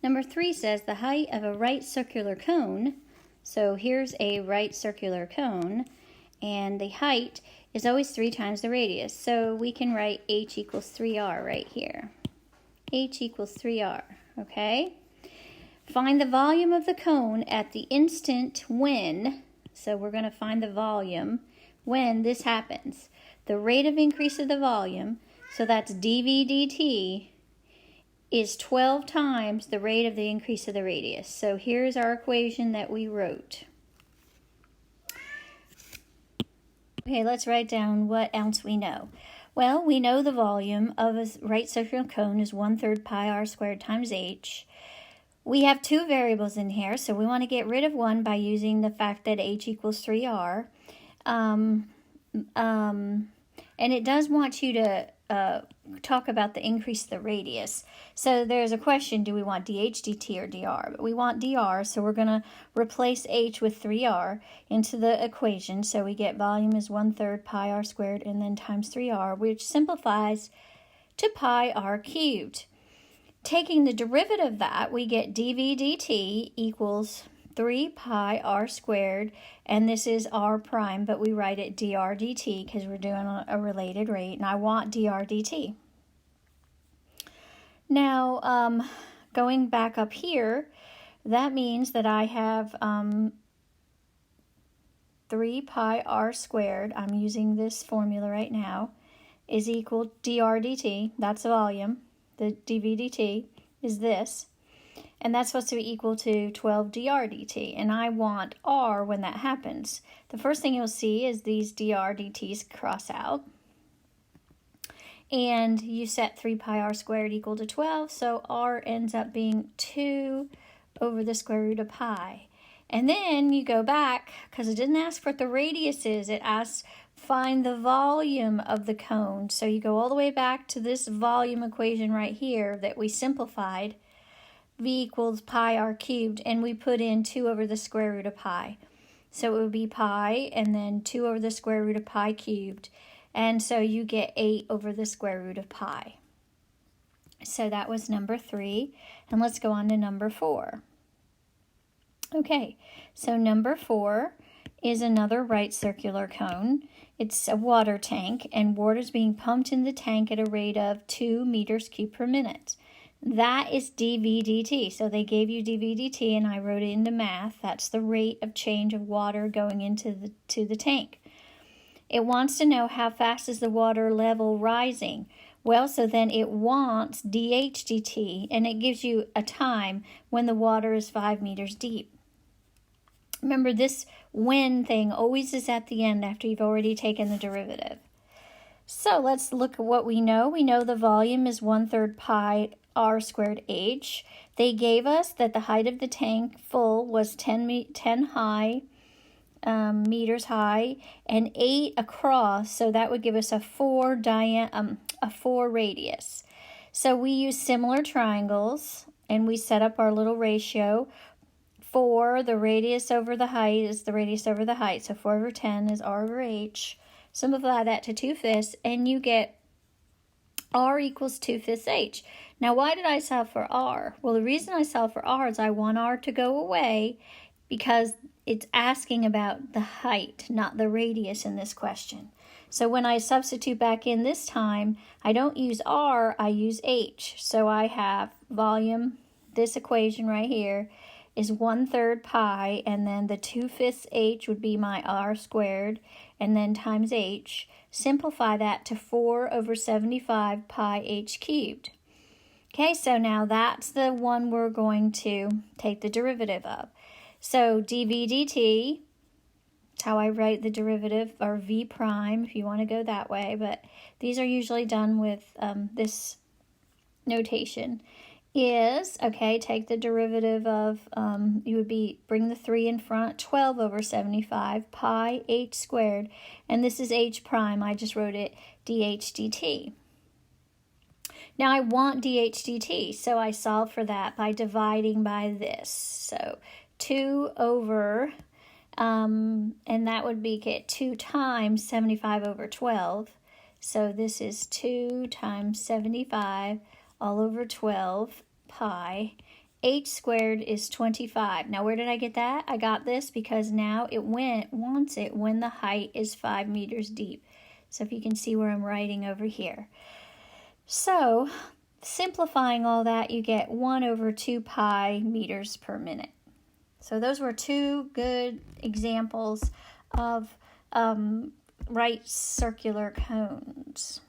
Number 3 says the height of a right circular cone. So here's a right circular cone, and the height is always 3 times the radius. So we can write h equals 3r right here. H equals 3r, okay? Find the volume of the cone at the instant when, so we're going to find the volume when this happens. The rate of increase of the volume, so that's dV dt, is 12 times the rate of the increase of the radius. So here's our equation that we wrote. Okay, let's write down what else we know. Well, we know the volume of a right circular cone is 1/3 pi r squared times h. We have 2 variables in here, so we want to get rid of one by using the fact that h equals 3r. And it does want you to talk about the increase of the radius. So there's a question, do we want dh, dt, or dr? But we want dr, so we're going to replace h with 3r into the equation. So we get volume is 1/3 pi r squared and then times 3r, which simplifies to pi r cubed. Taking the derivative of that, we get dV dt equals 3 pi r squared, and this is r prime, but we write it dr dt because we're doing a related rate, and I want dr dt. Now, going back up here, that means that I have 3 pi r squared, I'm using this formula right now, is equal dr dt, that's the volume. The dV dt is this, and that's supposed to be equal to 12 dr dt, and I want r when that happens. The first thing you'll see is these dr dt's cross out, and you set 3 pi r squared equal to 12, so r ends up being 2 over the square root of pi. And then you go back, because it didn't ask for what the radius is, it asks find the volume of the cone. So you go all the way back to this volume equation right here that we simplified, v equals pi r cubed, and we put in 2 over the square root of pi. So it would be pi and then 2 over the square root of pi cubed, and so you get 8 over the square root of pi. So that was number 3, and let's go on to number 4. Okay, so number 4 is another right circular cone. It's a water tank, and water is being pumped in the tank at a rate of 2 meters cubed per minute. That is dV dt. So they gave you dV dt, and I wrote it into math. That's the rate of change of water going into the tank. It wants to know how fast is the water level rising. Well, so then it wants dH dt, and it gives you a time when the water is 5 meters deep. Remember, this when thing always is at the end after you've already taken the derivative. So let's look at what we know. We know the volume is 1/3 pi r squared h. They gave us that the height of the tank full was 10 meters high and 8 across, so that would give us a 4 radius. So we use similar triangles, and we set up our little ratio. 4, the radius over the height is the radius over the height, so 4 over 10 is r over h. Simplify that to 2/5, and you get r equals 2/5 h. Now, why did I solve for r? Well, the reason I solved for r is I want r to go away because it's asking about the height, not the radius in this question. So when I substitute back in this time, I don't use r, I use h. So I have volume, this equation right here, is 1/3 pi, and then the 2/5 h would be my r squared, and then times h. Simplify that to 4 over 75 pi h cubed. Okay, so now that's the one we're going to take the derivative of. So dV dt, that's how I write the derivative, or v prime if you want to go that way, but these are usually done with this notation. Is, okay, take the derivative of, you would bring the 3 in front, 12 over 75 pi h squared, and this is h prime, I just wrote it dH dt. Now I want dH dt, so I solve for that by dividing by this. So 2 over, and that would get 2 times 75 over 12. So this is 2 times 75 all over 12 pi h squared is 25. Now, where did I get that? I got this because now it wants it when the height is 5 meters deep. So if you can see where I'm writing over here. So, simplifying all that, you get 1 over 2 pi meters per minute. So those were two good examples of right circular cones.